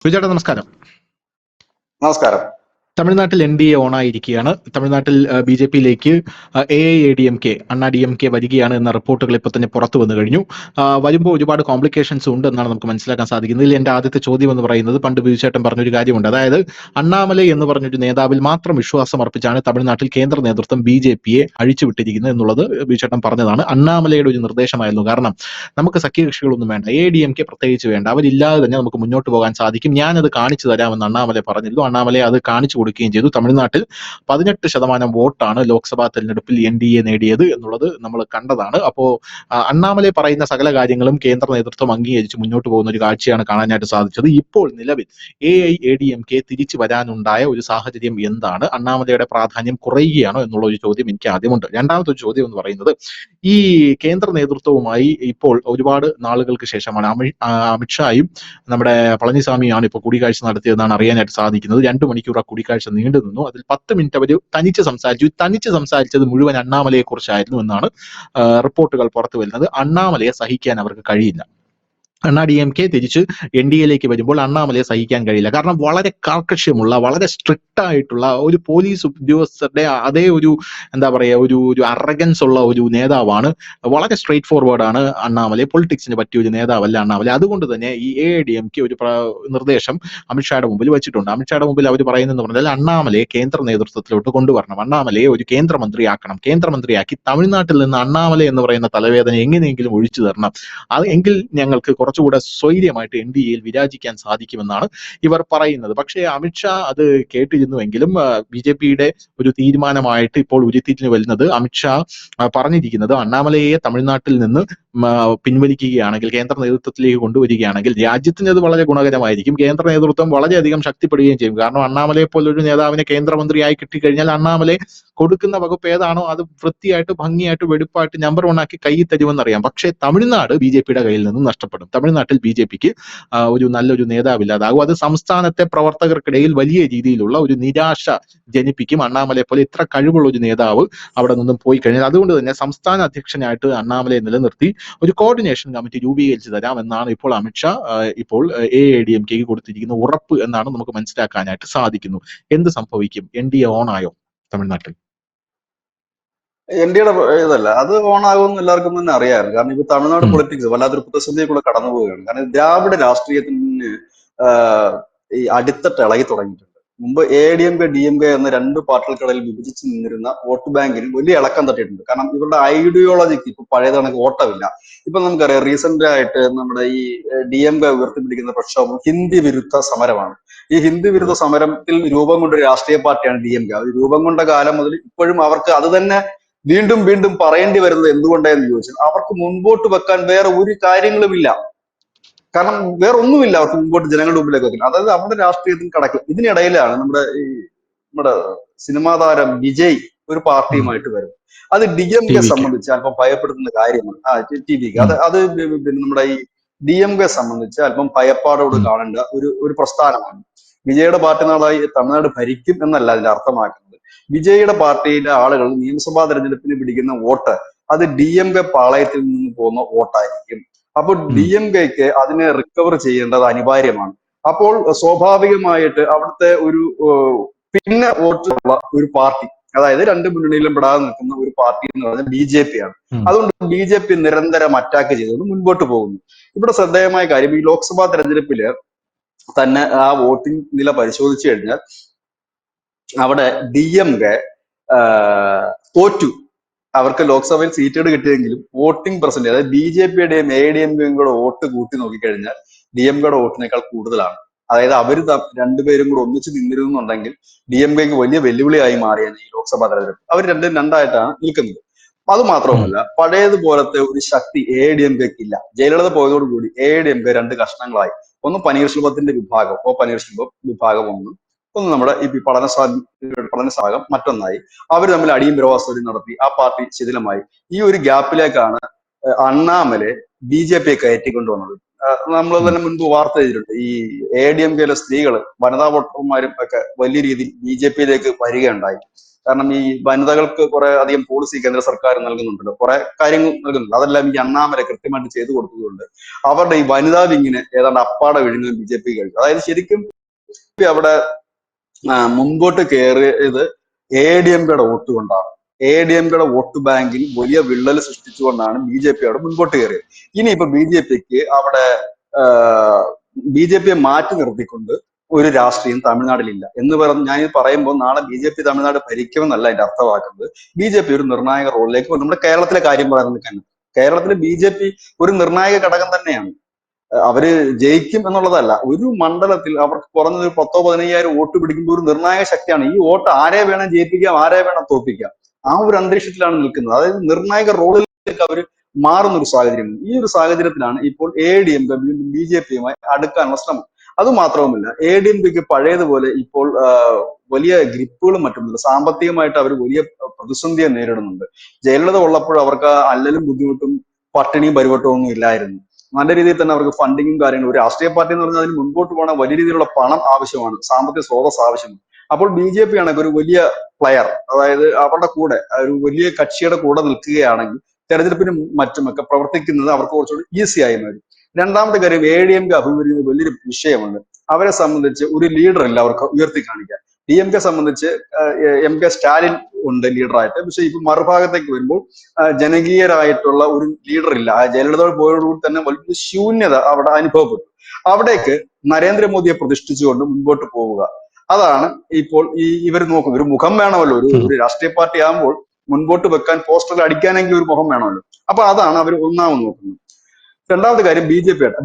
സുജേട്ടാ നമസ്കാരം. നമസ്കാരം. തമിഴ്നാട്ടിൽ NDA ഓണായിരിക്കുകയാണ്. തമിഴ്നാട്ടിൽ BJP-യിലേക്ക് AIADMK അണ്ണാ DMK വരികയാണ് എന്ന റിപ്പോർട്ടുകൾ ഇപ്പോൾ തന്നെ പുറത്തു വന്നു കഴിഞ്ഞു. വരുമ്പോൾ ഒരുപാട് കോംപ്ലിക്കേഷൻസ് ഉണ്ട് എന്നാണ് നമുക്ക് മനസ്സിലാക്കാൻ സാധിക്കുന്നത്. ഇതിൽ എൻ്റെ ആദ്യത്തെ ചോദ്യം എന്ന് പറയുന്നത്, പണ്ട് ബിജുചേട്ടൻ പറഞ്ഞൊരു കാര്യമുണ്ട്. അതായത് അണ്ണാമലൈ എന്ന് പറഞ്ഞൊരു നേതാവിൽ മാത്രം വിശ്വാസം അർപ്പിച്ചാണ് തമിഴ്നാട്ടിൽ കേന്ദ്ര നേതൃത്വം BJP-യെ അഴിച്ചുവിട്ടിരിക്കുന്നത് എന്നുള്ളത് ബിജുചേട്ടൻ പറഞ്ഞതാണ്. അണ്ണാമലയുടെ ഒരു നിർദ്ദേശമായിരുന്നു. കാരണം നമുക്ക് സഖ്യകക്ഷികളൊന്നും വേണ്ട, AIADMK പ്രത്യേകിച്ച് വേണ്ട, അവരില്ലാതെ തന്നെ നമുക്ക് മുന്നോട്ട് പോകാൻ സാധിക്കും, ഞാനത് കാണിച്ചു തരാമെന്ന് അണ്ണാമലൈ പറഞ്ഞിരുന്നു. അണ്ണാമലൈ അത് കാണിച്ചു കൊടുക്കുകയും ചെയ്തു. തമിഴ്നാട്ടിൽ 18% വോട്ടാണ് ലോക്സഭാ തെരഞ്ഞെടുപ്പിൽ NDA നേടിയത് എന്നുള്ളത് നമ്മൾ കണ്ടതാണ്. അപ്പോ അണ്ണാമലൈ പറയുന്ന സകല കാര്യങ്ങളും കേന്ദ്ര നേതൃത്വം അംഗീകരിച്ച് മുന്നോട്ട് പോകുന്ന ഒരു കാഴ്ചയാണ് കാണാനായിട്ട് സാധിച്ചത്. ഇപ്പോൾ നിലവിൽ AIADMK തിരിച്ചു വരാനുണ്ടായ ഒരു സാഹചര്യം എന്താണ്? അണ്ണാമലയുടെ പ്രാധാന്യം കുറയുകയാണോ എന്നുള്ള ഒരു ചോദ്യം എനിക്ക് ആദ്യമുണ്ട്. രണ്ടാമത്തെ ഒരു ചോദ്യം എന്ന് പറയുന്നത്, ഈ കേന്ദ്ര നേതൃത്വവുമായി ഇപ്പോൾ ഒരുപാട് നാളുകൾക്ക് ശേഷമാണ് അമിത്ഷായും നമ്മുടെ പളനിസ്വാമിയാണ് ഇപ്പോൾ കൂടിക്കാഴ്ച നടത്തിയതെന്നാണ് അറിയാനായിട്ട് സാധിക്കുന്നത്. 2 മണിക്കൂർ ആ കൂടിക്കാഴ്ച നീണ്ടു നിന്നു. അതിൽ 10 മിനിറ്റ് അവർ തനിച്ച് സംസാരിച്ചത് മുഴുവൻ അണ്ണാമലയെ കുറിച്ചായിരുന്നു എന്നാണ് റിപ്പോർട്ടുകൾ പുറത്തു വരുന്നത്. അണ്ണാമലയെ സഹിക്കാൻ അവർക്ക് കഴിയില്ല. അണ്ണാ DMK തിരിച്ച് NDA-യിലേക്ക് വരുമ്പോൾ അണ്ണാമലയെ സഹിക്കാൻ കഴിയില്ല. കാരണം വളരെ കാർക്കശ്യമുള്ള, വളരെ സ്ട്രിക്റ്റ് ആയിട്ടുള്ള ഒരു പോലീസ് ഉദ്യോഗസ്ഥരുടെ അതേ ഒരു എന്താ പറയുക, ഒരു അറഗൻസ് ഉള്ള ഒരു നേതാവാണ്. വളരെ സ്ട്രേറ്റ് ഫോർവേഡ് ആണ് അണ്ണാമലൈ. പൊളിറ്റിക്സിന് പറ്റിയ ഒരു നേതാവല്ല അണ്ണാമലൈ. അതുകൊണ്ട് തന്നെ ഈ AIADMK ഒരു നിർദ്ദേശം അമിത്ഷായുടെ മുമ്പിൽ വെച്ചിട്ടുണ്ട്. അമിത്ഷായുടെ മുമ്പിൽ അവർ പറയുന്നതെന്ന് പറഞ്ഞാൽ അണ്ണാമലയെ കേന്ദ്ര നേതൃത്വത്തിലോട്ട് കൊണ്ടുവരണം, അണ്ണാമലയെ ഒരു കേന്ദ്രമന്ത്രിയാക്കണം, കേന്ദ്രമന്ത്രിയാക്കി തമിഴ്നാട്ടിൽ നിന്ന് അണ്ണാമലൈ എന്ന് പറയുന്ന തലവേദന എങ്ങനെയെങ്കിലും ഒഴിച്ചു തരണം, അത് എങ്കിൽ ഞങ്ങൾക്ക് കുറച്ചുകൂടെ സ്വൈര്യമായിട്ട് NDA-യിൽ വിരാജിക്കാൻ സാധിക്കുമെന്നാണ് ഇവർ പറയുന്നത്. പക്ഷേ അമിത്ഷാ അത് കേട്ടിരുന്നുവെങ്കിലും BJP-യുടെ ഒരു തീരുമാനമായിട്ട് ഇപ്പോൾ ഉരുത്തിരിഞ്ഞു വരുന്നത്, അമിത്ഷാ പറഞ്ഞിരിക്കുന്നത് അണ്ണാമലയെ തമിഴ്നാട്ടിൽ നിന്ന് പിൻവലിക്കുകയാണെങ്കിൽ, കേന്ദ്ര നേതൃത്വത്തിലേക്ക് കൊണ്ടുവരികയാണെങ്കിൽ രാജ്യത്തിന് അത് വളരെ ഗുണകരമായിരിക്കും. കേന്ദ്ര നേതൃത്വം വളരെയധികം ശക്തിപ്പെടുകയും ചെയ്യും. കാരണം അണ്ണാമലയെ പോലൊരു നേതാവിനെ കേന്ദ്രമന്ത്രിയായി കിട്ടിക്കഴിഞ്ഞാൽ അണ്ണാമലൈ കൊടുക്കുന്ന വകുപ്പ് ഏതാണോ അത് വൃത്തിയായിട്ട്, ഭംഗിയായിട്ട്, വെടുപ്പായിട്ട് നമ്പർ 1 ആക്കി കയ്യിൽ തരുമെന്നറിയാം. പക്ഷേ തമിഴ്നാട് BJP-യുടെ കയ്യിൽ നിന്നും നഷ്ടപ്പെടും. തമിഴ്നാട്ടിൽ BJP-ക്ക് ഒരു നല്ലൊരു നേതാവില്ലാതാകും. അത് സംസ്ഥാനത്തെ പ്രവർത്തകർക്കിടയിൽ വലിയ രീതിയിലുള്ള ഒരു നിരാശ ജനിപ്പിക്കും. അണ്ണാമലയെ പോലെ ഇത്ര കഴിവുള്ള ഒരു നേതാവ് അവിടെ നിന്നും പോയി കഴിഞ്ഞാൽ. അതുകൊണ്ട് തന്നെ സംസ്ഥാന അധ്യക്ഷനായിട്ട് അണ്ണാമലയെ നിലനിർത്തി ഒരു കോർഡിനേഷൻ കമ്മിറ്റി രൂപീകരിച്ചു തരാം എന്നാണ് ഇപ്പോൾ അമിത്ഷാ ഇപ്പോൾ AIADMK-ക്ക് കൊടുത്തിരിക്കുന്ന ഉറപ്പ് എന്നാണ് നമുക്ക് മനസ്സിലാക്കാനായിട്ട് സാധിക്കുന്നു. എന്ത് സംഭവിക്കും? NDA ഓണായോ തമിഴ്നാട്ടിൽ? NDA-യുടെ ഇതല്ല, അത് ഓണാകുമെന്ന് എല്ലാവർക്കും തന്നെ അറിയാമായിരുന്നു. കാരണം ഇപ്പൊ തമിഴ്നാട് പൊളിറ്റിക്സ് വല്ലാത്തൊരു പ്രതിസന്ധിയെ കടന്നു പോവുകയാണ്. കാരണം ദ്രാവിഡ രാഷ്ട്രീയത്തിന് ഈ അടിത്തട്ട് ഇളകി തുടങ്ങിയിട്ടുണ്ട്. മുമ്പ് AIADMK DMK എന്ന 2 പാർട്ടികൾക്കിടയിൽ വിഭജിച്ച് നിന്നിരുന്ന വോട്ട് ബാങ്കിന് വലിയ ഇളക്കം തട്ടിയിട്ടുണ്ട്. കാരണം ഇവരുടെ ഐഡിയോളജിക്ക് ഇപ്പൊ പഴയ കണക്ക് ഓട്ടമില്ല. ഇപ്പൊ നമുക്കറിയാം, റീസെന്റ് ആയിട്ട് നമ്മുടെ ഈ DMK ഉയർത്തിപ്പിടിക്കുന്ന പ്രക്ഷോഭം ഹിന്ദി വിരുദ്ധ സമരമാണ്. ഈ ഹിന്ദി വിരുദ്ധ സമരത്തിൽ രൂപം കൊണ്ട ഒരു രാഷ്ട്രീയ പാർട്ടിയാണ് DMK. അത് രൂപം കൊണ്ട കാലം മുതൽ ഇപ്പോഴും അവർക്ക് അത് തന്നെ വീണ്ടും വീണ്ടും പറയേണ്ടി വരുന്നത് എന്തുകൊണ്ടാന്ന് ചോദിച്ചാൽ, അവർക്ക് മുൻപോട്ട് വെക്കാൻ വേറെ ഒരു കാര്യങ്ങളുമില്ല. കാരണം വേറെ ഒന്നുമില്ല അവർക്ക് മുമ്പോട്ട് ജനങ്ങളുടെ മുമ്പിലേക്ക് വെക്കാൻ. അതായത് അവരുടെ രാഷ്ട്രീയത്തിന് കടക്കും. ഇതിനിടയിലാണ് നമ്മുടെ സിനിമാ താരം വിജയ് ഒരു പാർട്ടിയുമായിട്ട് വരും. അത് DMK സംബന്ധിച്ച് അല്പം ഭയപ്പെടുത്തുന്ന കാര്യമാണ്. TVക്ക് അത് നമ്മുടെ ഈ DMK സംബന്ധിച്ച് അല്പം ഭയപ്പാടോട് കാണേണ്ട ഒരു പ്രസ്ഥാനമാണ്. വിജയുടെ പാർട്ടി നാളായി തമിഴ്നാട് ഭരിക്കും എന്നല്ല അതിന്റെ അർത്ഥമാക്കുന്നത്. വിജയുടെ പാർട്ടിയിലെ ആളുകൾ നിയമസഭാ തെരഞ്ഞെടുപ്പിന് പിടിക്കുന്ന വോട്ട് അത് DMK പാളയത്തിൽ നിന്ന് പോകുന്ന വോട്ടായിരിക്കും. അപ്പോൾ DMK-ക്ക് അതിനെ റിക്കവർ ചെയ്യേണ്ടത് അനിവാര്യമാണ്. അപ്പോൾ സ്വാഭാവികമായിട്ട് അവിടുത്തെ ഒരു പിന്നെ വോട്ടുള്ള ഒരു പാർട്ടി, അതായത് 2 മുന്നണിയിലും പെടാതെ നിൽക്കുന്ന ഒരു പാർട്ടി എന്ന് പറഞ്ഞാൽ BJP ആണ്. അതുകൊണ്ട് BJP നിരന്തരം അറ്റാക്ക് ചെയ്തുകൊണ്ട് മുൻപോട്ട് പോകുന്നു. ഇവിടെ ശ്രദ്ധേയമായ കാര്യം, ഈ ലോക്സഭാ തെരഞ്ഞെടുപ്പില് തന്നെ ആ വോട്ടിംഗ് നില പരിശോധിച്ചു കഴിഞ്ഞാൽ അവിടെ DMK തോറ്റു. അവർക്ക് ലോക്സഭയിൽ സീറ്റുകൾ കിട്ടിയെങ്കിലും വോട്ടിംഗ് പെർസെന്റേജ്, അതായത് BJP-യുടെയും AIADMK-യും കൂടെ വോട്ട് കൂട്ടി നോക്കിക്കഴിഞ്ഞാൽ DMK-യുടെ വോട്ടിനേക്കാൾ കൂടുതലാണ്. അതായത് അവര് രണ്ടുപേരും കൂടെ ഒന്നിച്ച് നിന്നിരുന്നുണ്ടെങ്കിൽ DMK-ക്ക് വലിയ വെല്ലുവിളിയായി മാറിയാണ് ഈ ലോക്സഭാ തെരഞ്ഞെടുപ്പ്. അവർ രണ്ടായിട്ടാണ് നിൽക്കുന്നത്. അത് മാത്രവുമല്ല, പഴയതുപോലത്തെ ഒരു ശക്തി AIADMK-ക്ക് ഇല്ല. ജയലളിത പോയതോടുകൂടി AIADMK 2 കഷ്ണങ്ങളായി. ഒന്ന് പനീർശെൽവത്തിന്റെ വിഭാഗം, പനീർശെൽവം വിഭാഗം ഒന്ന് നമ്മുടെ ഈ പഠനസാഗം മറ്റൊന്നായി. അവർ തമ്മിൽ അടിയും പ്രവാസവും നടത്തി ആ പാർട്ടി ശിഥിലമായി. ഈ ഒരു ഗ്യാപ്പിലേക്കാണ് അണ്ണാമലെ BJP-യെ കയറ്റിക്കൊണ്ടുവന്നത്. നമ്മൾ തന്നെ മുൻപ് വാർത്ത ചെയ്തിട്ടുണ്ട്. ഈ AIADMK-യിലെ സ്ത്രീകൾ, വനിതാ വോട്ടർമാരും ഒക്കെ വലിയ രീതിയിൽ BJP-യിലേക്ക് വരികയുണ്ടായി. കാരണം ഈ വനിതകൾക്ക് കുറെ അധികം പോളിസി കേന്ദ്ര സർക്കാർ നൽകുന്നുണ്ടല്ലോ, കുറെ കാര്യങ്ങൾ നൽകുന്നുണ്ട്. അതെല്ലാം ഈ അണ്ണാമല കൃത്യമായിട്ട് ചെയ്തു കൊടുത്തതുകൊണ്ട് അവരുടെ ഈ വനിതാ വിങ്ങിന് ഏതാണ്ട് അപ്പാടെ വിഴുങ്ങാൻ BJP കഴിഞ്ഞു. അതായത് ശരിക്കും അവിടെ മുൻപോട്ട് കയറിയത് ADMKയുടെ വോട്ട് കൊണ്ടാണ്. ADMKയുടെ വോട്ട് ബാങ്കിൽ വലിയ വിള്ളൽ സൃഷ്ടിച്ചുകൊണ്ടാണ് BJP അവിടെ മുൻപോട്ട് കയറിയത്. ഇനിയിപ്പോ BJPക്ക് അവിടെ BJPയെ മാറ്റി നിർത്തിക്കൊണ്ട് ഒരു രാഷ്ട്രീയം തമിഴ്നാട്ടിലില്ല എന്ന് പറഞ്ഞ് ഞാൻ പറയുമ്പോൾ നാളെ BJP തമിഴ്നാട് ഭരിക്കുമെന്നല്ല അതിന്റെ അർത്ഥമാക്കുന്നത്. BJP ഒരു നിർണായക റോളിലേക്ക് നമ്മുടെ കേരളത്തിലെ കാര്യം പറയാൻ നിൽക്കാൻ, കേരളത്തിലെ BJP ഒരു നിർണായക ഘടകം തന്നെയാണ്. അവര് ജയിക്കും എന്നുള്ളതല്ല, ഒരു മണ്ഡലത്തിൽ അവർക്ക് കുറഞ്ഞത് 10,000-15,000 വോട്ട് പിടിക്കുമ്പോൾ ഒരു നിർണായക ശക്തിയാണ്. ഈ വോട്ട് ആരെ വേണം ജയിപ്പിക്കാം, ആരെ വേണം തോൽപ്പിക്കാം, ആ ഒരു അന്തരീക്ഷത്തിലാണ് നിൽക്കുന്നത്. അതായത് നിർണായക റോളിലേക്ക് അവർ മാറുന്ന ഒരു സാഹചര്യം. ഈ ഒരു സാഹചര്യത്തിലാണ് ഇപ്പോൾ ADMK വീണ്ടും BJPയുമായി അടുക്കാനുള്ള ശ്രമം. അതുമാത്രവുമല്ല, ADMKക്ക് പഴയതുപോലെ ഇപ്പോൾ വലിയ ഗ്രിപ്പുകളും മറ്റുമില്ല. സാമ്പത്തികമായിട്ട് അവർ വലിയ പ്രതിസന്ധിയെ നേരിടുന്നുണ്ട്. ജയലളിത ഉള്ളപ്പോൾ അവർക്ക് അല്ലലും ബുദ്ധിമുട്ടും പട്ടിണിയും പരിവട്ടവും ഒന്നും ഇല്ലായിരുന്നു. നല്ല രീതിയിൽ തന്നെ അവർക്ക് ഫണ്ടിങ്ങും കാര്യങ്ങളും. ഒരു രാഷ്ട്രീയ പാർട്ടി എന്ന് പറഞ്ഞാൽ അതിന് മുൻപോട്ട് പോകണം, വലിയ രീതിയിലുള്ള പണം ആവശ്യമാണ്, സാമ്പത്തിക സ്രോതസ് ആവശ്യമാണ്. അപ്പോൾ BJP ആണെങ്കിൽ ഒരു വലിയ പ്ലെയർ, അതായത് അവരുടെ കൂടെ ഒരു വലിയ കക്ഷിയുടെ കൂടെ നിൽക്കുകയാണെങ്കിൽ തെരഞ്ഞെടുപ്പിനും മറ്റുമൊക്കെ പ്രവർത്തിക്കുന്നത് അവർക്ക് കുറച്ചുകൂടി ഈസി ആയി മാറും. രണ്ടാമത്തെ കാര്യം, ADMK അഭിമുഖീകരിക്കുന്ന വലിയൊരു വിഷയമുണ്ട്. അവരെ സംബന്ധിച്ച് ഒരു ലീഡർ ഇല്ല അവർക്ക് ഉയർത്തി കാണിക്കാൻ. DMK സംബന്ധിച്ച് MK സ്റ്റാലിൻ ഉണ്ട് ലീഡറായിട്ട്. പക്ഷെ ഇപ്പൊ മറുഭാഗത്തേക്ക് വരുമ്പോൾ ജനകീയരായിട്ടുള്ള ഒരു ലീഡർ ഇല്ല. ജയലളിത പോയതോടുകൂടി തന്നെ വലിയ ശൂന്യത അവിടെ അനുഭവപ്പെട്ടു. അവിടേക്ക് നരേന്ദ്രമോദിയെ പ്രതിഷ്ഠിച്ചുകൊണ്ട് മുൻപോട്ട് പോവുക, അതാണ് ഇപ്പോൾ ഇവർ നോക്കുന്നത്. ഒരു മുഖം വേണമല്ലോ, ഒരു രാഷ്ട്രീയ പാർട്ടി ആകുമ്പോൾ മുൻപോട്ട് വെക്കാൻ, പോസ്റ്ററിൽ അടിക്കാനെങ്കിൽ ഒരു മുഖം വേണമല്ലോ. അപ്പൊ അതാണ് അവർ ഒന്നാമത് നോക്കുന്നത്. രണ്ടാമത്തെ കാര്യം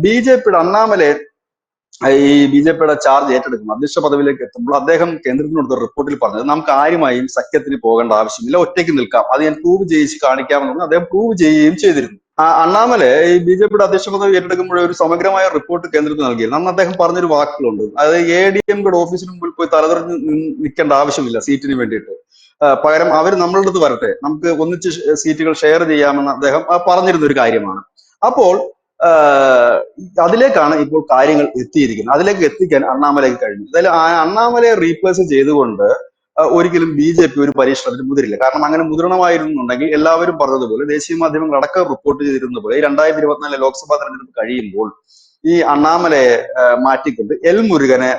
BJPയുടെ അണ്ണാമലയെ ഈ BJPയുടെ ചാർജ് ഏറ്റെടുക്കും അധ്യക്ഷ പദവിയിലേക്ക് എത്തുമ്പോൾ അദ്ദേഹം കേന്ദ്രത്തിന് കൊടുത്ത റിപ്പോർട്ടിൽ പറഞ്ഞത് നമുക്ക് ആരുമായും സഖ്യത്തിന് പോകേണ്ട ആവശ്യമില്ല, ഒറ്റയ്ക്ക് നിൽക്കാം, അത് ഞാൻ പ്രൂവ് ചെയ്യിച്ച് കാണിക്കാമെന്ന് അദ്ദേഹം പ്രൂവ് ചെയ്യുകയും ചെയ്തിരുന്നു. അണ്ണാമല ഈ BJPയുടെ അധ്യക്ഷ പദവി ഏറ്റെടുക്കുമ്പോൾ ഒരു സമഗ്രമായ റിപ്പോർട്ട് കേന്ദ്രത്തിന് നൽകിയിരുന്നു. അന്ന് അദ്ദേഹം പറഞ്ഞൊരു വാക്കുകളുണ്ട്, അതായത് ADMKയുടെ ഓഫീസിന് മുമ്പിൽ പോയി തലതെറിഞ്ഞ് നിൽക്കേണ്ട ആവശ്യമില്ല സീറ്റിന് വേണ്ടിയിട്ട്, പകരം അവർ നമ്മളുടെ അടുത്ത് വരട്ടെ, നമുക്ക് ഒന്നിച്ച് സീറ്റുകൾ ഷെയർ ചെയ്യാമെന്ന് അദ്ദേഹം പറഞ്ഞിരുന്ന ഒരു കാര്യമാണ്. അപ്പോൾ അതിലേക്കാണ് ഇപ്പോൾ കാര്യങ്ങൾ എത്തിയിരിക്കുന്നത്. അതിലേക്ക് എത്തിക്കാൻ അണ്ണാമലയ്ക്ക് കഴിഞ്ഞു. അതായത് അണ്ണാമലയെ റീപ്ലേസ് ചെയ്തുകൊണ്ട് ഒരിക്കലും BJP ഒരു പരീക്ഷണത്തിന് മുതിരില്ല. കാരണം അങ്ങനെ മുതിരണമായിരുന്നുണ്ടെങ്കിൽ എല്ലാവരും പറഞ്ഞതുപോലെ, ദേശീയ മാധ്യമങ്ങൾ അടക്കം റിപ്പോർട്ട് ചെയ്തിരുന്ന പോലെ 2024 ലോക്സഭാ തെരഞ്ഞെടുപ്പ് കഴിയുമ്പോൾ ഈ അണ്ണാമലയെ മാറ്റിക്കൊണ്ട് L മുരുകനെ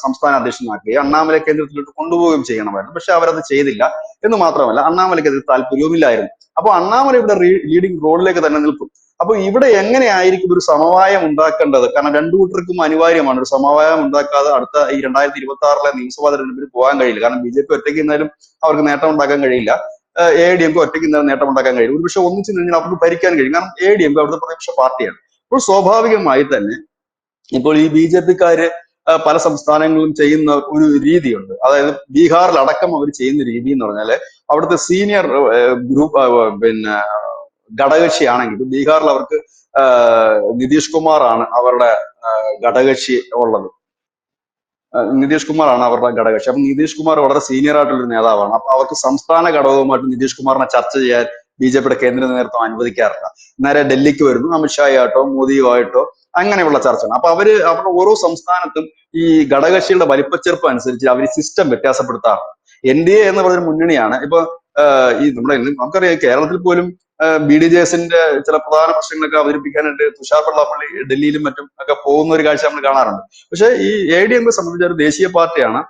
സംസ്ഥാന അധ്യക്ഷനാക്കുകയും അണ്ണാമലയെ കേന്ദ്രത്തിലോട്ട് കൊണ്ടുപോവുകയും ചെയ്യണമായിരുന്നു. പക്ഷെ അവരത് ചെയ്തില്ല. എന്ന് മാത്രമല്ല, അണ്ണാമലയ്ക്ക് അതിൽ താല്പര്യവുമില്ലായിരുന്നു. അപ്പൊ അണ്ണാമല ഇവിടെ ലീഡിംഗ് റോളിലേക്ക് തന്നെ നിൽക്കും. അപ്പൊ ഇവിടെ എങ്ങനെയായിരിക്കും ഒരു സമവായം ഉണ്ടാക്കേണ്ടത്? കാരണം രണ്ടു കൂട്ടർക്കും അനിവാര്യമാണ്. ഒരു സമവായം ഉണ്ടാക്കാതെ അടുത്ത ഈ 2026 നിയമസഭാ തെരഞ്ഞെടുപ്പിൽ പോകാൻ കഴിയില്ല. കാരണം BJP ഒറ്റയ്ക്ക് നിന്നാലും അവർക്ക് നേട്ടം ഉണ്ടാക്കാൻ കഴിയില്ല, ADMK ഒറ്റയ്ക്ക് നിന്നാലും നേട്ടം ഉണ്ടാക്കാൻ കഴിയില്ല. ഒരുപക്ഷെ ഒന്നിച്ചു കഴിഞ്ഞാൽ അവർക്ക് ഭരിക്കാൻ കഴിയും. കാരണം ADMK അവിടുത്തെ പ്രതിപക്ഷ പാർട്ടിയാണ്. അപ്പോൾ സ്വാഭാവികമായി തന്നെ ഇപ്പോൾ ഈ BJPക്കാര് പല സംസ്ഥാനങ്ങളിലും ചെയ്യുന്ന ഒരു രീതിയുണ്ട്. അതായത് ബീഹാറിൽ അടക്കം അവർ ചെയ്യുന്ന രീതി എന്ന് പറഞ്ഞാല് അവിടുത്തെ സീനിയർ ഗ്രൂപ്പ് ഘടകകക്ഷിയാണെങ്കിൽ ബീഹാറിൽ അവർക്ക് നിതീഷ് കുമാറാണ് അവരുടെ ഘടകകക്ഷി ഉള്ളത്. നിതീഷ് കുമാറാണ് അവരുടെ ഘടകകക്ഷി. അപ്പൊ നിതീഷ് കുമാർ വളരെ സീനിയർ ആയിട്ടുള്ള ഒരു നേതാവാണ്. അപ്പൊ അവർക്ക് സംസ്ഥാന ഘടകവുമായിട്ട് നിതീഷ് കുമാറിനെ ചർച്ച ചെയ്യാൻ BJPയുടെ കേന്ദ്ര നേതൃത്വം അനുവദിക്കാറില്ല. നേരെ ഡൽഹിക്ക് വരുന്നു, അമിത്ഷായായിട്ടോ മോദിയുമായിട്ടോ അങ്ങനെയുള്ള ചർച്ചയാണ്. അപ്പൊ അവരുടെ ഓരോ സംസ്ഥാനത്തും ഈ ഘടകകക്ഷികളുടെ വലിപ്പച്ചെറുപ്പം അനുസരിച്ച് അവർ സിസ്റ്റം വ്യത്യാസപ്പെടുത്താറുണ്ട്. NDA എന്ന് പറഞ്ഞൊരു മുന്നണിയാണ്. ഇപ്പൊ ഈ നമ്മുടെ നമുക്കറിയാം, കേരളത്തിൽ പോലും BDJSന്റെ ചില പ്രധാന പ്രശ്നങ്ങളൊക്കെ അവതരിപ്പിക്കാനായിട്ട് തുഷാർ വെള്ളാപ്പള്ളി ഡൽഹിയിലും മറ്റും ഒക്കെ പോകുന്ന ഒരു കാഴ്ച നമ്മൾ കാണാറുണ്ട്. പക്ഷെ ഈ ADMK സംബന്ധിച്ച ഒരു ദേശീയ പാർട്ടിയാണ്,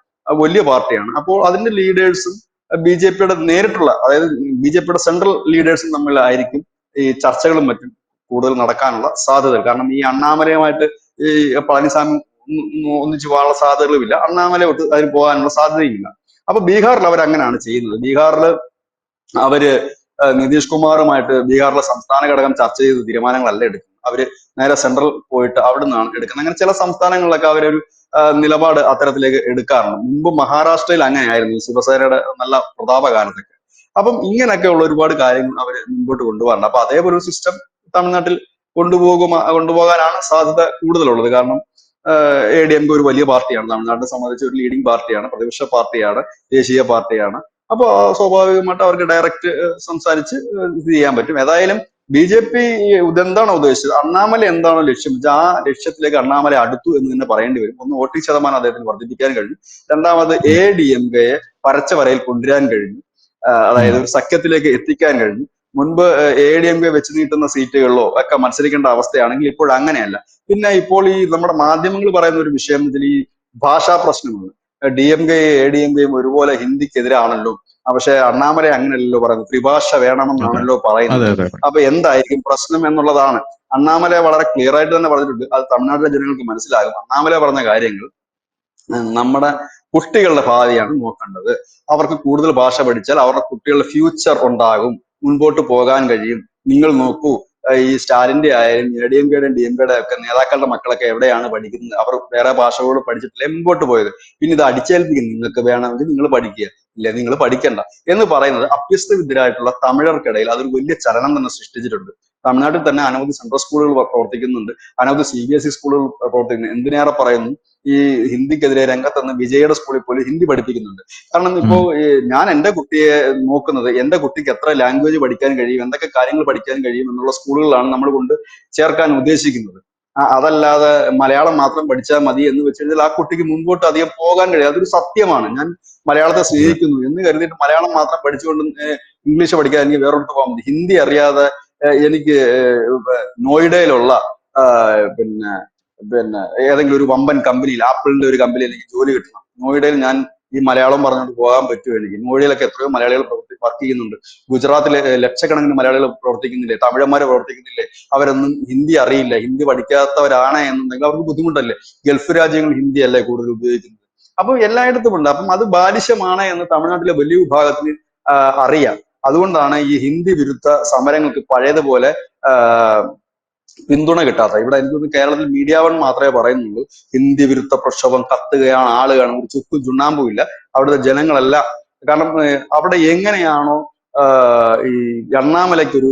വലിയ പാർട്ടിയാണ്. അപ്പോൾ അതിന്റെ ലീഡേഴ്സും BJPയുടെ നേരിട്ടുള്ള, അതായത് BJPയുടെ സെൻട്രൽ ലീഡേഴ്സും തമ്മിലായിരിക്കും ഈ ചർച്ചകളും മറ്റും കൂടുതൽ നടക്കാനുള്ള സാധ്യതകൾ. കാരണം ഈ അണ്ണാമലയുമായിട്ട് ഈ പളനിസ്വാമി ഒന്നിച്ച് പോകാനുള്ള സാധ്യതകളുമില്ല, അണ്ണാമല ഒട്ട് അതിന് പോകാനുള്ള സാധ്യതയുമില്ല. അപ്പൊ ബീഹാറിൽ അവർ അങ്ങനെയാണ് ചെയ്യുന്നത്. ബീഹാറിൽ അവര് നിതീഷ് കുമാറുമായിട്ട് ബീഹാറിലെ സംസ്ഥാന ഘടകം ചർച്ച ചെയ്ത് തീരുമാനങ്ങളല്ല എടുക്കുന്നത്. അവര് നേരെ സെൻട്രൽ പോയിട്ട് അവിടെ നിന്നാണ് എടുക്കുന്നത്. അങ്ങനെ ചില സംസ്ഥാനങ്ങളിലൊക്കെ അവരൊരു നിലപാട് അത്തരത്തിലേക്ക് എടുക്കാറുണ്ട്. മുമ്പ് മഹാരാഷ്ട്രയിൽ അങ്ങനെയായിരുന്നു, ശിവസേനയുടെ നല്ല പ്രതാപകാലത്തൊക്കെ. അപ്പം ഇങ്ങനെയൊക്കെയുള്ള ഒരുപാട് കാര്യങ്ങൾ അവർ മുൻപോട്ട് കൊണ്ടുപോകാറുണ്ട്. അപ്പൊ അതേപോലെ ഒരു സിസ്റ്റം തമിഴ്നാട്ടിൽ കൊണ്ടുപോകാനാണ് സാധ്യത കൂടുതലുള്ളത്. കാരണം ADMK ഒരു വലിയ പാർട്ടിയാണ്, തമിഴ്നാട്ടിനെ സംബന്ധിച്ച് ഒരു ലീഡിംഗ് പാർട്ടിയാണ്, പ്രതിപക്ഷ പാർട്ടിയാണ്, ദേശീയ പാർട്ടിയാണ്. അപ്പോൾ സ്വാഭാവികമായിട്ട് അവർക്ക് ഡയറക്റ്റ് സംസാരിച്ച് ഇത് ചെയ്യാൻ പറ്റും. ഏതായാലും BJP ഇതെന്താണോ ഉദ്ദേശിച്ചത്, അണ്ണാമല എന്താണോ ലക്ഷ്യം വെച്ചാൽ ആ ലക്ഷ്യത്തിലേക്ക് അണ്ണാമല അടുത്തു എന്ന് തന്നെ പറയേണ്ടി വരും. ഒന്ന് വോട്ടിംഗ് ശതമാനം അദ്ദേഹത്തിന് വർദ്ധിപ്പിക്കാൻ കഴിഞ്ഞു. രണ്ടാമത് ADMKയെ പരച്ച വരയിൽ കൊണ്ടുവരാൻ കഴിഞ്ഞു. അതായത് ഒരു സഖ്യത്തിലേക്ക് എത്തിക്കാൻ കഴിഞ്ഞു. മുൻപ് ADMK വെച്ച് നീട്ടുന്ന സീറ്റുകളിലോ ഒക്കെ മത്സരിക്കേണ്ട അവസ്ഥയാണെങ്കിൽ ഇപ്പോൾ അങ്ങനെയല്ല. പിന്നെ ഇപ്പോൾ ഈ നമ്മുടെ മാധ്യമങ്ങൾ പറയുന്ന ഒരു വിഷയം ഇതിൽ ഈ ഭാഷാ പ്രശ്നമാണ്. DMKയും ADMKയും ഒരുപോലെ ഹിന്ദിക്കെതിരാണല്ലോ, പക്ഷെ അണ്ണാമല അങ്ങനെയല്ലോ പറയുന്നത്, ത്രിഭാഷ വേണമെന്നാണല്ലോ പറയുന്നത്. അപ്പൊ എന്തായിരിക്കും പ്രശ്നം എന്നുള്ളതാണ്. അണ്ണാമല വളരെ ക്ലിയർ ആയിട്ട് തന്നെ പറഞ്ഞിട്ടുണ്ട്, അത് തമിഴ്നാട്ടിലെ ജനങ്ങൾക്ക് മനസ്സിലാകും. അണ്ണാമല പറഞ്ഞ കാര്യങ്ങൾ നമ്മുടെ കുട്ടികളുടെ ഭാവിയാണ് നോക്കേണ്ടത്. അവർക്ക് കൂടുതൽ ഭാഷ പഠിച്ചാൽ അവരുടെ കുട്ടികളുടെ ഫ്യൂച്ചർ ഉണ്ടാകും, മുൻപോട്ട് പോകാൻ കഴിയും. നിങ്ങൾ നോക്കൂ, ഈ സ്റ്റാലിന്റെ ആയാലും ADMKയുടെയും DMKയുടെ ഒക്കെ നേതാക്കളുടെ മക്കളൊക്കെ എവിടെയാണ് പഠിക്കുന്നത്? അവർ വേറെ ഭാഷകൾ പഠിച്ചിട്ടില്ല മുമ്പോട്ട് പോയത്. പിന്നെ ഇത് അടിച്ചേൽപ്പിക്കും, നിങ്ങൾക്ക് വേണമെങ്കിൽ നിങ്ങൾ പഠിക്കുക, ഇല്ല നിങ്ങൾ പഠിക്കണ്ട എന്ന് പറയുന്നത് അഭ്യസ്തവിദ്യരായിട്ടുള്ള തമിഴർക്കിടയിൽ അതൊരു വലിയ ചലനം തന്നെ സൃഷ്ടിച്ചിട്ടുണ്ട്. തമിഴ്നാട്ടിൽ തന്നെ അനവധി സെൻട്രൽ സ്കൂളുകൾ പ്രവർത്തിക്കുന്നുണ്ട്, അനവധി CBSE സ്കൂളുകൾ പ്രവർത്തിക്കുന്നു. എന്തിനേറെ പറയുന്നു, ഈ ഹിന്ദിക്കെതിരെ രംഗത്തുനിന്ന് വിജയുടെ സ്കൂളിൽ പോലും ഹിന്ദി പഠിപ്പിക്കുന്നുണ്ട്. കാരണം ഇപ്പോ ഞാൻ എന്റെ കുട്ടിയെ നോക്കുന്നത് എന്റെ കുട്ടിക്ക് എത്ര ലാംഗ്വേജ് പഠിക്കാൻ കഴിയും, എന്തൊക്കെ കാര്യങ്ങൾ പഠിക്കാൻ കഴിയും എന്നുള്ള സ്കൂളുകളാണ് നമ്മൾ കൊണ്ട് ചേർക്കാൻ ഉദ്ദേശിക്കുന്നത്. അതല്ലാതെ മലയാളം മാത്രം പഠിച്ചാൽ മതി എന്ന് വെച്ച് കഴിഞ്ഞാൽ ആ കുട്ടിക്ക് മുമ്പോട്ട് അധികം പോകാൻ കഴിയും. അതൊരു സത്യമാണ്. ഞാൻ മലയാളത്തെ സ്നേഹിക്കുന്നു എന്ന് കരുതിയിട്ട് മലയാളം മാത്രം പഠിച്ചുകൊണ്ട് ഇംഗ്ലീഷ് പഠിക്കാൻ എനിക്ക് വേറൊരിടത്ത് പോകാൻ മതി. ഹിന്ദി അറിയാതെ എനിക്ക് നോയിഡയിലുള്ള പിന്നെ പിന്നെ ഏതെങ്കിലും ഒരു വമ്പൻ കമ്പനിയിൽ, ആപ്പിളിന്റെ ഒരു കമ്പനിയിൽ എനിക്ക് ജോലി കിട്ടണം. നോയിഡയിൽ ഞാൻ ഈ മലയാളം പറഞ്ഞുകൊണ്ട് പോകാൻ പറ്റുമോ എനിക്ക്? നോയിഡയിലൊക്കെ എത്രയോ മലയാളികൾ വർക്ക് ചെയ്യുന്നുണ്ട്. ഗുജറാത്തിലെ ലക്ഷക്കണക്കിന് മലയാളികൾ പ്രവർത്തിക്കുന്നില്ലേ, തമിഴന്മാര് പ്രവർത്തിക്കുന്നില്ലേ? അവരൊന്നും ഹിന്ദി അറിയില്ല, ഹിന്ദി പഠിക്കാത്തവരാണ് എന്നുണ്ടെങ്കിൽ അവർക്ക് ബുദ്ധിമുട്ടല്ലേ? ഗൾഫ് രാജ്യങ്ങൾ ഹിന്ദി അല്ലേ കൂടുതൽ ഉപയോഗിക്കുന്നത്? അപ്പൊ എല്ലായിടത്തും ഉണ്ട്. അപ്പം അത് ബാലിശമാണ് എന്ന് തമിഴ്നാട്ടിലെ വലിയ വിഭാഗത്തിന് അറിയാം. അതുകൊണ്ടാണ് ഈ ഹിന്ദി വിരുദ്ധ സമരങ്ങൾക്ക് പഴയതുപോലെ പിന്തുണ കിട്ടാത്ത. ഇവിടെ എനിക്കൊന്ന് കേരളത്തിൽ മീഡിയ വൺ മാത്രമേ പറയുന്നുള്ളൂ ഹിന്ദി വിരുദ്ധ പ്രക്ഷോഭം കത്തുകയാണ്, ആളുകളാണ്, ഒരു ചുക്കും ചുണ്ണാമ്പും ഇല്ല. അവിടുത്തെ ജനങ്ങളെല്ലാം, കാരണം അവിടെ എങ്ങനെയാണോ ഈ അണ്ണാമലയ്ക്കൊരു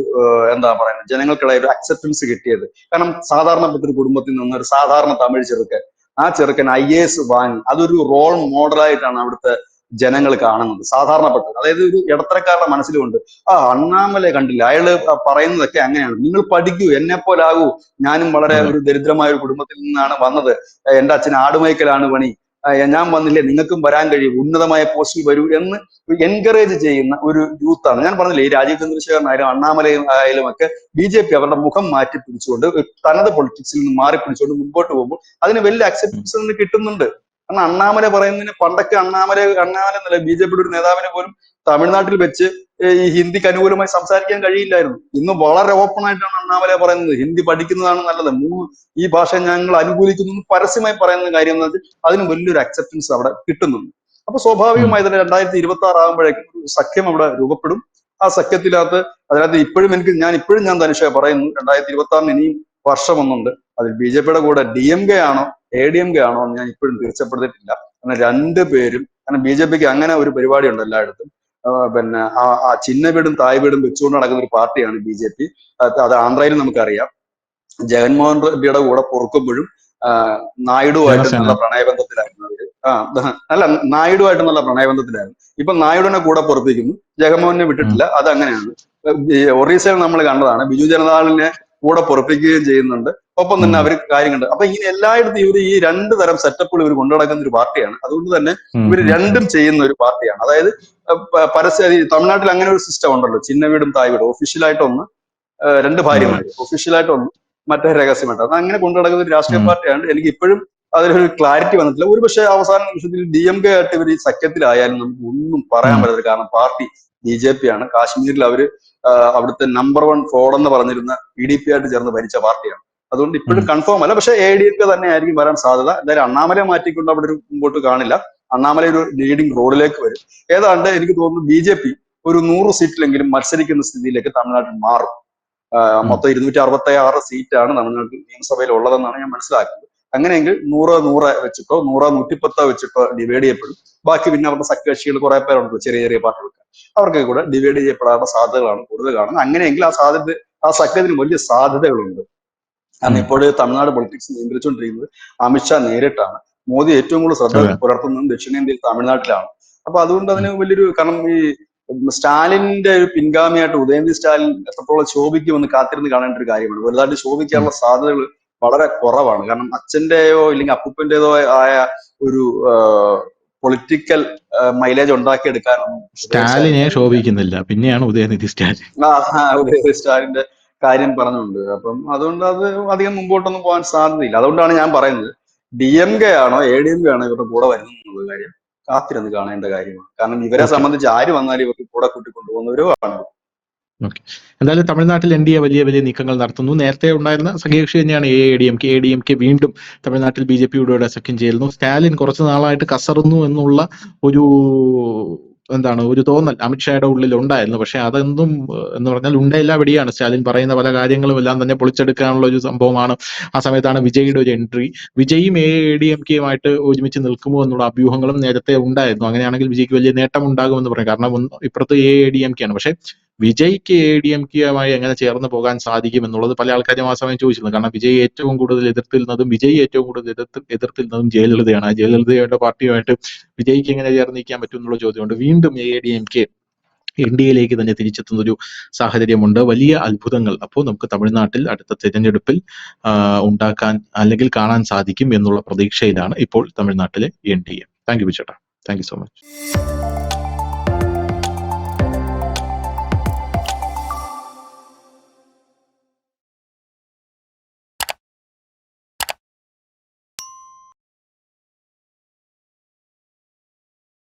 എന്താ പറയുന്നത് ജനങ്ങൾക്കിടയിൽ ഒരു അക്സെപ്റ്റൻസ് കിട്ടിയത്. കാരണം സാധാരണപ്പെട്ട ഒരു കുടുംബത്തിൽ നിന്ന് ഒരു സാധാരണ തമിഴ് ചെറുക്കൻ, ആ ചെറുക്കൻ IAS വാങ്ങി, അതൊരു റോൾ മോഡലായിട്ടാണ് അവിടുത്തെ ജനങ്ങൾ കാണുന്നത്. സാധാരണപ്പെട്ടത്, അതായത് ഒരു ഇടത്തരക്കാരുടെ മനസ്സിലുണ്ട്, അണ്ണാമല കണ്ടില്ല, അയാള് പറയുന്നതൊക്കെ അങ്ങനെയാണ്, നിങ്ങൾ പഠിക്കൂ, എന്നെ പോലെ ആകൂ, ഞാനും വളരെ ഒരു ദരിദ്രമായ ഒരു കുടുംബത്തിൽ നിന്നാണ് വന്നത്, എന്റെ അച്ഛൻ ആടുമേക്കലാണ് പണി, ഞാൻ വന്നില്ലേ, നിങ്ങൾക്കും വരാൻ കഴിയും, ഉന്നതമായ പോസ്റ്റിൽ വരൂ എന്ന് എൻകറേജ് ചെയ്യുന്ന ഒരു യൂത്താണ്. ഞാൻ പറഞ്ഞില്ലേ, ഈ രാജീവ് ചന്ദ്രശേഖരൻ ആയാലും അണ്ണാമലയും ആയാലും ഒക്കെ BJP അവരുടെ മുഖം മാറ്റി പിടിച്ചുകൊണ്ട് തനത് പൊളിറ്റിക്സിൽ നിന്ന് മാറി പിടിച്ചുകൊണ്ട് മുമ്പോട്ട് പോകുമ്പോൾ അതിന് വലിയ അക്സെപ്റ്റൻസ് കിട്ടുന്നുണ്ട്. കാരണം അണ്ണാമല പറയുന്നതിന് പണ്ടൊക്കെ അണ്ണാമല എന്നല്ല, BJPയുടെ ഒരു നേതാവിനെ പോലും തമിഴ്നാട്ടിൽ വെച്ച് ഈ ഹിന്ദിക്ക് അനുകൂലമായി സംസാരിക്കാൻ കഴിയില്ലായിരുന്നു. ഇന്ന് വളരെ ഓപ്പൺ ആയിട്ടാണ് അണ്ണാമല പറയുന്നത്, ഹിന്ദി പഠിക്കുന്നതാണ് നല്ലത്, ഈ ഭാഷ ഞങ്ങൾ അനുകൂലിക്കുന്നു പരസ്യമായി പറയുന്ന കാര്യം എന്ന് വെച്ചാൽ അതിന് വലിയൊരു അക്സെപ്റ്റൻസ് അവിടെ കിട്ടുന്നുണ്ട്. അപ്പൊ സ്വാഭാവികമായി തന്നെ 2026 ആകുമ്പോഴേക്കും ഒരു സഖ്യം അവിടെ രൂപപ്പെടും. ആ സഖ്യത്തിനകത്ത് അതിനകത്ത് ഞാൻ ഇപ്പോഴും ധനുഷ പറയുന്നു, 2026 ഇനിയും വർഷം ഒന്നുണ്ട്. അതിൽ BJPയുടെ കൂടെ DMK ആണോ ADMK ആണോ എന്ന് ഞാൻ ഇപ്പോഴും തീർച്ചപ്പെടുത്തിയിട്ടില്ല. കാരണം രണ്ടുപേരും, കാരണം BJPക്ക് അങ്ങനെ ഒരു പരിപാടി ഉണ്ട് എല്ലായിടത്തും, പിന്നെ ആ ചിഹ്ന വീടും തായ് വീടും വെച്ചുകൊണ്ട് നടക്കുന്ന ഒരു പാർട്ടിയാണ് BJP. അത് ആന്ധ്രയിൽ നമുക്കറിയാം. ജഗൻമോഹൻ റെഡ്ഡിയുടെ കൂടെ പൊറുക്കുമ്പോഴും നായിഡുമായിട്ട് നല്ല പ്രണയബന്ധത്തിലായിരുന്നു അവര്. അല്ല, നായിഡുമായിട്ട് നല്ല പ്രണയബന്ധത്തിലായിരുന്നു. ഇപ്പൊ നായിഡുവിനെ കൂടെ പൊറപ്പിക്കുന്നു, ജഗൻമോഹനെ വിട്ടിട്ടില്ല. അത് അങ്ങനെയാണ്. ഒറീസയിൽ നമ്മൾ കണ്ടതാണ്, ബിജു ജനതാദളിനെ കൂടെ പൊറപ്പിക്കുകയും ചെയ്യുന്നുണ്ട്, ഒപ്പം തന്നെ അവർ കാര്യം കണ്ട്. അപ്പൊ ഇങ്ങനെ എല്ലായിടത്തും ഇവർ ഈ രണ്ടു തരം സെറ്റപ്പുകൾ ഇവർ കൊണ്ടുനടക്കുന്ന ഒരു പാർട്ടിയാണ്. അതുകൊണ്ട് തന്നെ ഇവർ രണ്ടും ചെയ്യുന്ന ഒരു പാർട്ടിയാണ്. അതായത് തമിഴ്നാട്ടിൽ അങ്ങനെ ഒരു സിസ്റ്റം ഉണ്ടല്ലോ, ചിന്ന വീടും തായ് വീടും, ഒഫീഷ്യലായിട്ടൊന്ന്, രണ്ട് ഭാര്യമാര്, ഒഫീഷ്യലായിട്ടൊന്ന്, മറ്റേ രഹസ്യമായിട്ട്, അത് അങ്ങനെ കൊണ്ടു നടക്കുന്ന ഒരു രാഷ്ട്രീയ പാർട്ടിയാണ്. എനിക്ക് ഇപ്പോഴും അതിലൊരു ക്ലാരിറ്റി വന്നിട്ടില്ല. ഒരുപക്ഷെ അവസാന നിമിഷത്തിൽ DMK ആയിട്ട് ഇവർ ഈ സഖ്യത്തിലായാലും നമുക്ക് ഒന്നും പറയാൻ പറ്റില്ല. കാരണം പാർട്ടി BJP ആണ്. കാശ്മീരിൽ അവര് അവിടുത്തെ നമ്പർ 1 ഫ്രോഡ് എന്ന് പറഞ്ഞിരുന്ന PDP ആയിട്ട് ചേർന്ന് ഭരിച്ച പാർട്ടിയാണ്. അതുകൊണ്ട് ഇപ്പോഴും കൺഫേം അല്ല, പക്ഷെ ADMK തന്നെ ആയിരിക്കും വരാൻ സാധ്യത. എന്തായാലും അണ്ണാമലയെ മാറ്റിക്കൊണ്ട് അവിടെ ഒരു മുമ്പോട്ട് കാണില്ല. അണ്ണാമല ഒരു ലീഡിംഗ് റോളിലേക്ക് വരും. ഏതാണ്ട് എനിക്ക് തോന്നുന്നു BJP ഒരു 100 സീറ്റിലെങ്കിലും മത്സരിക്കുന്ന സ്ഥിതിയിലേക്ക് തമിഴ്നാട്ടിൽ മാറും. മൊത്തം 266 സീറ്റാണ് തമിഴ്നാട്ടിൽ നിയമസഭയിൽ ഉള്ളതെന്നാണ് ഞാൻ മനസ്സിലാക്കുന്നത്. അങ്ങനെയെങ്കിൽ 100 വെച്ചിട്ടോ 110 വെച്ചിട്ടോ ഡിവൈഡ് ചെയ്യപ്പെടും. ബാക്കി പിന്നെ അവരുടെ സഖ്യകക്ഷികൾ കുറെ പേരുണ്ട്, ചെറിയ ചെറിയ പാർട്ടികൾക്ക്, അവർക്ക് കൂടെ ഡിവൈഡ് ചെയ്യപ്പെടാനുള്ള സാധ്യതകളാണ് കൂടുതൽ കാണുന്നത്. അങ്ങനെയെങ്കിൽ ആ സഖ്യത്തിന് വലിയ സാധ്യതകളുണ്ട്. കാരണം ഇപ്പോൾ തമിഴ്നാട് പൊളിറ്റിക്സ് നിയന്ത്രിച്ചുകൊണ്ടിരിക്കുന്നത് അമിത്ഷാ നേരിട്ടാണ്. മോദി ഏറ്റവും കൂടുതൽ ശ്രദ്ധ പുലർത്തുന്നതും ദക്ഷിണേന്ത്യയിൽ തമിഴ്നാട്ടിലാണ്. അപ്പൊ അതുകൊണ്ട് അതിന് വലിയൊരു, കാരണം ഈ സ്റ്റാലിന്റെ ഒരു പിൻഗാമിയായിട്ട് ഉദയനിധി സ്റ്റാലിൻ എത്രത്തോളം ശോഭിക്കുമെന്ന് കാത്തിരുന്ന് കാണേണ്ട ഒരു കാര്യമാണ്. വലുതായിട്ട് ശോഭിക്കാനുള്ള സാധ്യതകൾ വളരെ കുറവാണ്. കാരണം അച്ഛന്റെയോ ഇല്ലെങ്കിൽ അപ്പൂപ്പന്റേതോ ആയ ഒരു പൊളിറ്റിക്കൽ മൈലേജ് ഉണ്ടാക്കിയെടുക്കാനൊന്നും സ്റ്റാലിനെ ശോഭിക്കുന്നില്ല, പിന്നെയാണ് ഉദയനിധി സ്റ്റാലിൻ. ഉദയനിധി സ്റ്റാലിന്റെ കാര്യം പറഞ്ഞുകൊണ്ട്. അപ്പം അതുകൊണ്ട് അത് അധികം മുമ്പോട്ടൊന്നും പോകാൻ സാധ്യതയില്ല. അതുകൊണ്ടാണ് ഞാൻ പറയുന്നത് DMK ആണോ ADMK ആണോ ഇവരുടെ കൂടെ വരുന്നത് എന്നുള്ള കാര്യം കാത്തിരുന്ന് കാണേണ്ട കാര്യമാണ്. കാരണം ഇവരെ ഓക്കെ. സംബന്ധിച്ച് ആര് വന്നാലും ഇവർക്ക് കൂടെ കൂട്ടിക്കൊണ്ടുപോകുന്നവരുമാണ്. ഓക്കെ. എന്തായാലും തമിഴ്നാട്ടിൽ NDA വലിയ വലിയ നീക്കങ്ങൾ നടത്തുന്നു. നേരത്തെ ഉണ്ടായിരുന്ന സഖ്യകക്ഷി തന്നെയാണ് AIADMK. ADMK വീണ്ടും തമിഴ്നാട്ടിൽ BJP-യുടെ സഖ്യം ചേരുന്നു. സ്റ്റാലിൻ കുറച്ചു നാളായിട്ട് കസറുന്നു എന്നുള്ള ഒരു ഒരു തോന്നൽ അമിത്ഷായുടെ ഉള്ളിൽ ഉണ്ടായിരുന്നു. പക്ഷെ അതെന്തും എന്ന് പറഞ്ഞാൽ ഉണ്ടയില്ല വെടിയാണ്. സ്റ്റാലിൻ പറയുന്ന പല കാര്യങ്ങളും എല്ലാം തന്നെ പൊളിച്ചെടുക്കാനുള്ള ഒരു സംഭവമാണ്. ആ സമയത്താണ് വിജയുടെ ഒരു എൻട്രി. വിജയും AIADMK-യുമായിട്ട് ഒരുമിച്ച് നിൽക്കുമോ എന്നുള്ള അഭ്യൂഹങ്ങളും നേരത്തെ ഉണ്ടായിരുന്നു. അങ്ങനെയാണെങ്കിൽ വിജയ്ക്ക് വലിയ നേട്ടം ഉണ്ടാകുമെന്ന് പറയും. കാരണം ഇപ്പുറത്ത് AIADMK-ആണ്. പക്ഷെ വിജയ്ക്ക് AIADMK-യുമായി എങ്ങനെ ചേർന്ന് പോകാൻ സാധിക്കും എന്നുള്ളത് പല ആൾക്കാരും ആ സമയം ചോദിച്ചിരുന്നു. കാരണം വിജയ് ഏറ്റവും കൂടുതൽ എതിർത്തിരുന്നതും ജയലളിതയാണ്. ആ ജയലളിതയുടെ പാർട്ടിയുമായിട്ട് വിജയ്ക്ക് എങ്ങനെ ചേർന്ന് നിൽക്കാൻ പറ്റും എന്നുള്ള ചോദ്യമുണ്ട്. വീണ്ടും AIADMK NDA-യിലേക്ക് തന്നെ തിരിച്ചെത്തുന്ന ഒരു സാഹചര്യമുണ്ട്. വലിയ അത്ഭുതങ്ങൾ അപ്പോൾ നമുക്ക് തമിഴ്നാട്ടിൽ അടുത്ത തെരഞ്ഞെടുപ്പിൽ ഉണ്ടാക്കാൻ അല്ലെങ്കിൽ കാണാൻ സാധിക്കും എന്നുള്ള പ്രതീക്ഷയിലാണ് ഇപ്പോൾ തമിഴ്നാട്ടിലെ NDA. താങ്ക് യു ചേട്ടാ. Thank you so much.